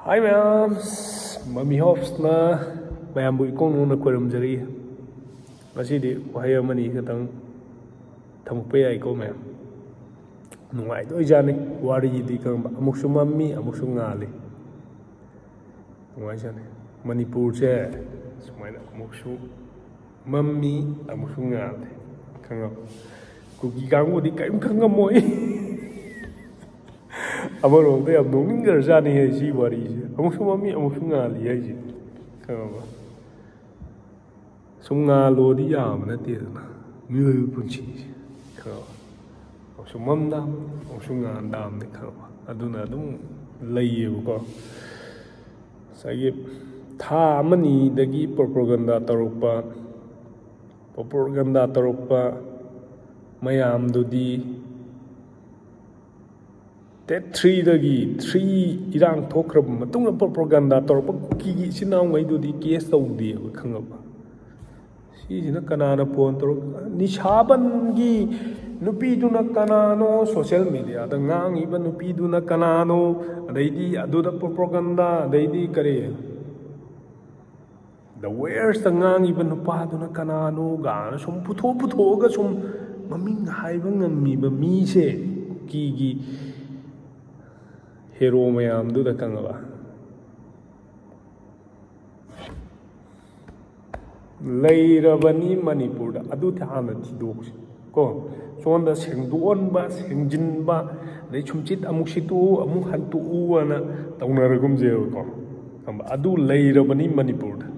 Hi ma'am, Mami Hofsna, ma'am bu ikong nung nakwaram jari. Masih di wahaya mani katang tampay ay ko ma'am. Nung ay doy jani wari di kang Amuksu Mami, Amuksu nganli. Nung ay jani Manipur se, sumay na Amuksu Mami, Amuksu nganli. Kang kuki kang di kayong kang amoy. Amaro te ab nung ngar jani hai si wari je. Amuksu Mami, Amuksu nganli hai je. Kang ba. Sum ngalo di yam na te na. Mui punchi. Kang. Amuksu mamdam, Amuksu ngandam ne kang ba. Aduna dum lay ko. Sagi tha amani dagi propaganda tarukpa mayam dudi That 3 dagi 3 irang thokrab matung propaganda torpa ki sinau ngai du di case tau di khangaba si jina kanana phone tor nishaban gi nupi du na kanano social media da ngang iba nupi du na kanano adai di adu da propaganda adai di kare the where's the ngang iba nupa du na kanano ga sum putho ga sum maming haiba ngami ba mi se ki hero mayam du da kangaba lairabani Manipur da adu thana thidok ko sonda sengdon ba sengjin ba dei chumchit amuk situ amuk hantu uana taunaragum je ko kamba adu lairabani Manipur da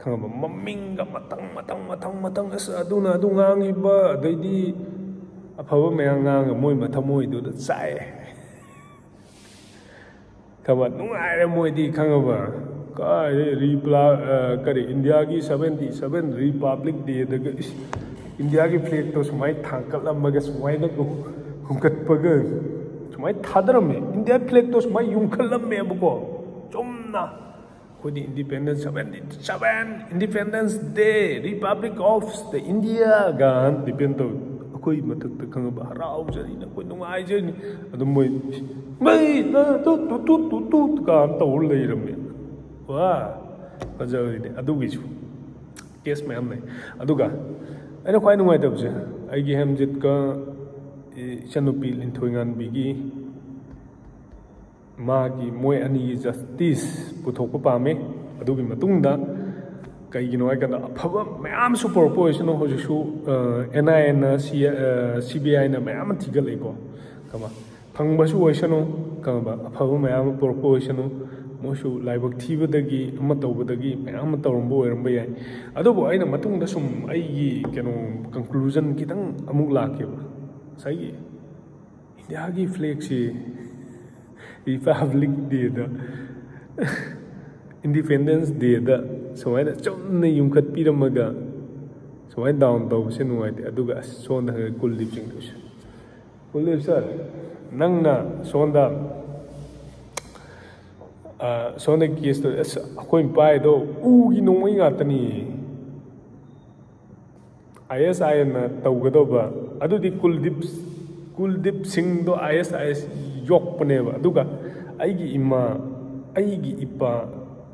kangaba maminga matang as aduna adu ngangi ba dei di afaba mayang ngang moi mathamoi du da chai Kabat nung ay mo di kangaba ka kari India ki 77 Republic Day daga India ki flag to sumay thangkal amaga sumay na hungkat paga sumay thadaram India flag to sumay yungkal amme abuko chumna kodi Independence 77 Independence Day Republic of the India gan depend to koi matak ta kangaba harau jari na koi nung ay jari adum moy mai na tu kan tawul leirame wa fajari de adu gichu case ma'am ne aduga aina khwai nungai tabse ai gi hamjit ka chanupi linthoingan bigi magi moi ani justice puthok pa me adugi matungda kaigino ai kada afaba mayam su proposition ho ju NIN CBI na mayam thigal ko kama phangbasu oisano kama afaba mayam proposition mosu laibak thibadagi ama tawbadagi mayam tawrumbo oirambe yai adubo aina matungda sum aigi keno conclusion kitang amuk lakeba sai India gi flag si Republic Day da Independence Day da so I chomna yumkhat piramaga so I down taw se nuai te aduga sonda kuldip sing dus kuldip sir nangna sonda case to akoi pai do ugi nongoi ngatani ISI na tawgadoba adudi kuldip sing do ISIS yok paneba aduga aigi ima aigi ipa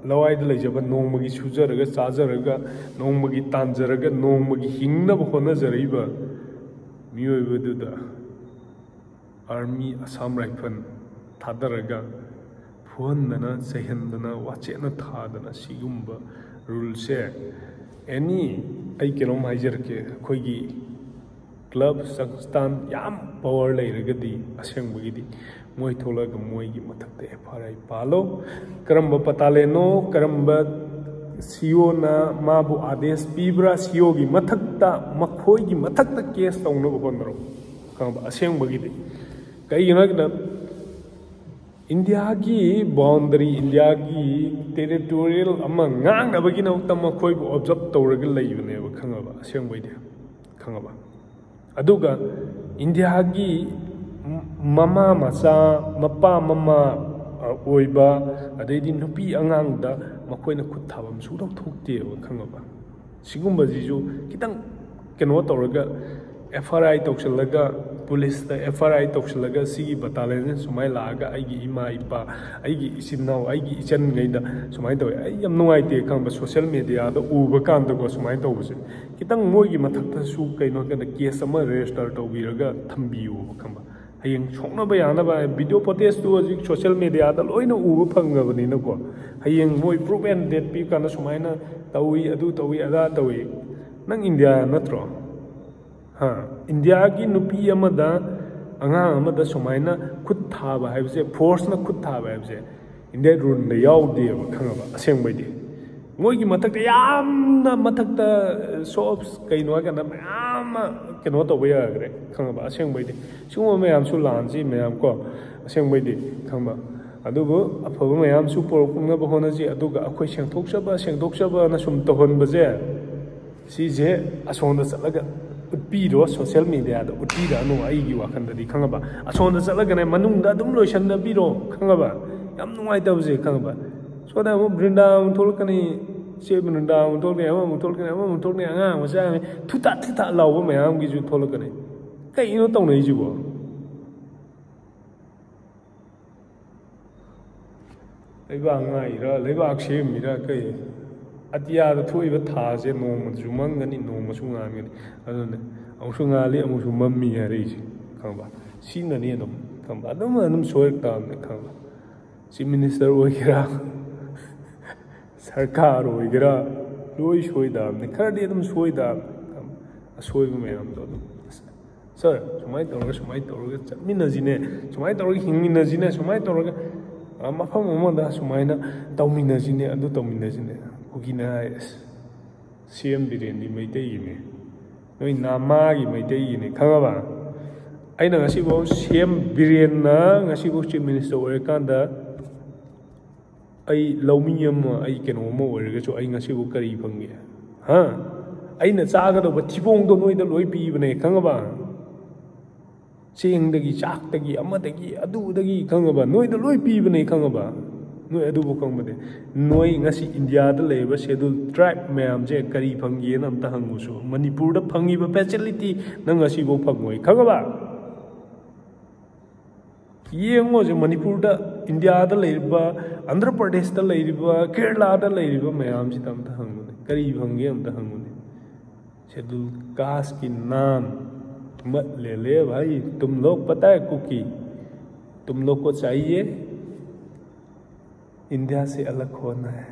lawai da lejaba nongmagi sujaraga chajaraga nongmagi tanjaraga nongmagi hingnaba honajariba miyoiba duda army Assam rifle thadaraga phondana sehendana wachena thadana sigumba rule se any ai kenom haijarke khoigi club sangstan yam power leiragadi asengbagidi moi tholaga moigi mathakte FRI palo karamba pataleno karamba CEO na mabu ades pibra CEO gi mathakta makhoi gi mathakta case tawna bondro kamba aseng bagide kai yuna India gi boundary India gi territorial ama ngang na bagina uktam makhoi bu observe tawraga leibne ba khangaba aseng baide khangaba aduga India gi mama macha mapa mama oiba adedi nupi angang da makoina khut thabam su dok thokte khangaba sigumba jiju kitang keno tawraga FRI tawsalaga police the FRI tokshalaga sigi battalion sumai laga aigi ima ipa aigi isinnaw aigi ichan ngeida sumai tawi ai yam nuaite khamba social media da uba kan da ko sumai tawbse kitang moigi mathakta su kaino ka case ama register tawbiraga thambiu khamba hayeng chongna ba yana ba video footage to social media da loina uba phangabani na ko hayeng moi proof and date pi kana sumaina tawi adu tawi ada tawi nang India natro ha India ki nupi amada anga amada sumaina khut thaba haibse force na khut thaba haibse India rule na yaude khangaba aseng baidi moi ki mathakta yamna mathakta shops kaino kana yamma keno to ba yagre khangaba aseng baidi singwa mayam su lanji mayam ko aseng baidi khangba adugo afaba mayam su porkungna ba honaji aduga akhoi sengthokchaba na sum tohon baje si je asonda chalaga utpiro social media da utira no aigi wakhanda di khangaba asonda chalaga ne manungda dum loisan da biro khangaba yam nuai tabje khangaba so da mo brindavan tholkani se brindavan tholkani ama tholkani anga masa thuta lawa mayam gi ju tholkani kai no tong nei ji bo leiba ngai ra leiba akse mira kai Atia the two even Taz, no Mumangani, no Masungani, other Ausungali, Mami, Harris, Kamba. Seen the name of Kamba. I don't want them so down the Kamba. See Minister Ogira Sarkar Ogira, Louis Shoydam, the Cardium Shoydam, a soy man. Sir, so my dogs, Minazine, so my dog, Minazine, so my dog. Mafamada, Sumaina, Dominazine, and Dominazine. Ugina CM Birindi Maitayine. No in Namagi Maitayine, Kangaba. I know as he was CM Birina, as he was Chief Minister Orekanda. I Lomium, I can almost so I see what Kari Pangia. Huh? I know Saga, but Tibong don't know the Loipi even a Kangaba. Saying the Gishak, the Amataki, Adu the Kangaba, no the Loipi even a Kangaba. No adu bukang bade noi ngasi India da leba schedule tribe mayam je kari phangi nam ta hangusu Manipur da phangi ba facility nang ngasi bo phangoi khagaba yengo je Manipur da India da leba Andhra Pradesh da leba Kerala da leba mayam ji tam ta hangune kari phangi am ta hangune schedule caste ki naam mat le bhai tum log pata hai kuki tum log ko chahiye India से अलग होना है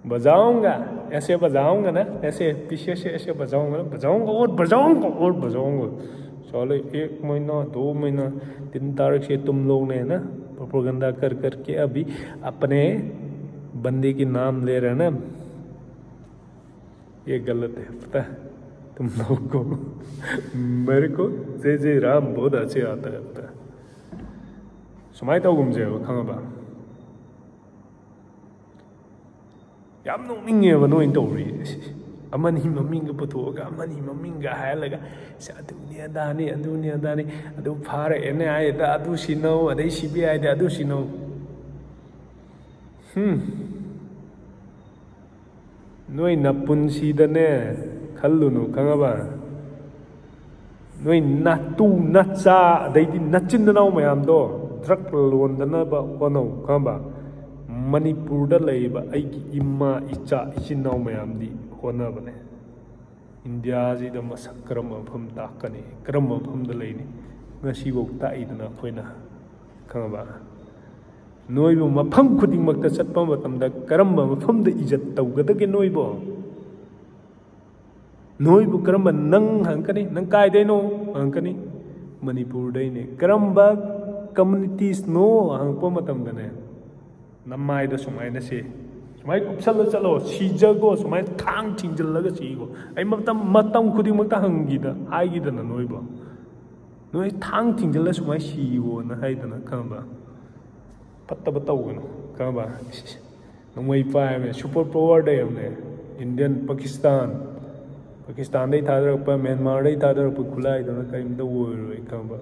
बजाऊंगा ऐसे बजाऊंगा ना ऐसे पीछे से ऐसे बजाऊंगा बजाऊंगा चलो 1 महीना 2 महीना 3 तारीख से तुम लोग ने ना प्रोपेगेंडा कर करके अभी अपने बंदे के नाम ले रहे हैं ना ये गलत है पता है तुम लोग को मेरे को जय राम बहुत अच्छे आता है पता है Sumai Togumze, Kangaba. Yam no Minga, no indory. A man him a minga putoga, money maminga, halaga, Satunia Dani, and Dunia Dani, a do pare, and I, the Adushino, a DCBI, the Adushino. No in Napunsi the ne, Kalunu, Kangaba. No in Natu, Natsa, they did nothing to know my amdo. Truck loan the number one Kamba Manipur the labor, Aiki Ima Icha Ichino Mayamdi, Honabane. India is the massacrum of him Dakani, Kram of him the lady. Nashi woke tied in a poina Kamba. No, you ma pump cutting Makasat Pamatam, the Karamba from the Ijat Taugataki Noibo. Noibu Karamba Nang Hankani, Nankai de no Hankani, Manipur Dane, Karamba. Communities no ang pumatam dane namai da sumai na se sumai kupsal chalo sija go sumai thang chingjal laga si go ai matam khuding makta hangi da ai gi da na noiba noi thang chingjal sumai si go na hai da na kamba patta bataw go na kamba nomai pa me super power da yamne Indian Pakistan dai thadar pa Myanmar dai thadar pa khulai da na kaim da wo roi kamba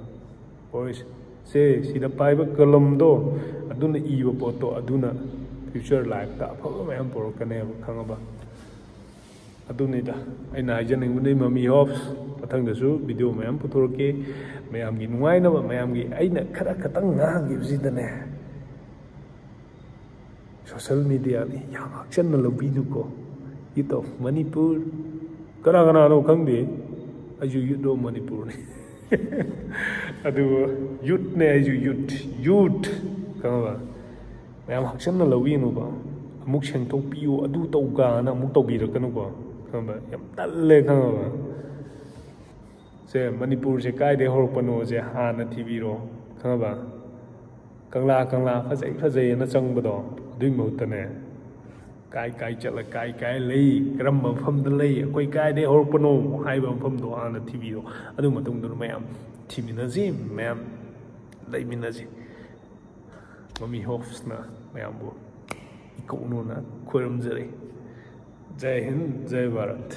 boys say see the private column do aduna iwa poto aduna future life ta phaga mayam porokane khangaba ꯑꯗꯨꯅꯤꯗ ꯑꯩꯅ ꯍꯥꯏꯖꯅꯤꯡꯕꯗꯤ ꯃꯃꯤ ꯍꯣꯞꯁ ꯃꯊꯪꯗꯁꯨ video ꯃꯌꯥꯝ ꯄꯨꯊꯣꯔꯛꯀꯦ ꯃꯌꯥꯝꯒꯤ ꯅꯨꯡꯉꯥꯏꯅꯕ ꯃꯌꯥꯝꯒꯤ ꯑꯩꯅ ꯈꯇꯪ ꯉꯥꯡꯈꯤꯕꯁꯤꯗꯅꯦ ꯁꯣꯁꯤꯌꯦꯜ ꯃꯤꯗꯤꯌꯥꯅꯤ ꯌꯥꯝ ꯍꯛꯆꯟꯅ ꯂꯧꯕꯤꯅꯨꯀꯣ ꯌꯨꯠ ꯑꯣꯐ ꯃꯅꯤꯄꯨꯔ ꯀꯅꯥꯅꯣ ꯈꯪꯗꯦ ꯑꯩꯁꯨ ꯌꯨꯠ ꯑꯣꯐ ꯃꯅꯤꯄꯨꯔꯅꯤ ꯑꯗꯨꯒ ꯌꯨꯠꯅꯦ ꯑꯩꯁꯨ ꯌꯨꯠ ꯈꯪꯉꯕ ꯃꯌꯥꯝ ꯍꯛꯆꯟꯅ ꯂꯧꯕꯤꯅꯨꯀꯣ ꯑꯃꯨꯛ ꯁꯦꯡꯗꯣꯛꯄꯤꯌꯨ ꯑꯗꯨ ꯇꯧꯒꯥꯅ ꯑꯃꯨꯛ ꯇꯧꯕꯤꯔꯛꯀꯅꯨꯀꯣ ꯈꯪꯉꯕ ꯌꯥꯝ ꯇꯜꯂꯦ ꯈꯪꯉꯕ ꯁꯦ ꯃꯅꯤꯄꯨꯔꯁꯦ ꯀꯥꯏꯗꯩ ꯍꯧꯔꯛꯄꯅꯣꯁꯦ ꯍꯥꯟꯅ ꯊꯤꯕꯤꯔꯣ ꯈꯪꯉꯕ ꯀꯪꯂꯥ ꯐꯖꯩꯅ ꯆꯪꯕꯗꯣ ꯑꯗꯨꯏ ꯃꯍꯨꯠꯇꯅꯦ ꯀꯥꯏ ꯆꯠꯂ ꯀꯥꯏ ꯂꯩ ꯀꯔꯝꯕ ꯃꯐꯝꯗ ꯂꯩ ꯑꯩꯈꯣꯏ ꯀꯥꯏꯗꯩ ꯍꯧꯔꯛꯄꯅꯣ ꯍꯥꯏꯕ ꯃꯐꯝꯗꯣ ꯍꯥꯟꯅ ꯊꯤꯕꯤꯔꯣ ꯑꯗꯨ ꯃꯇꯨꯡꯗ ꯃꯌꯥꯝ ꯊꯤꯃꯤꯟꯅꯁꯤ ꯃꯌꯥꯝ ꯂꯩꯃꯤꯟꯅꯁꯤ ꯃꯃꯤ ꯍꯣꯞꯁꯅ ꯃꯌꯥꯝꯕꯨ ꯏꯀꯧꯅꯣꯅ ꯈꯣꯏꯔꯝꯖꯔꯤ ꯖय ꯍꯤꯟ ꯖय ꯚꯥꯔꯠ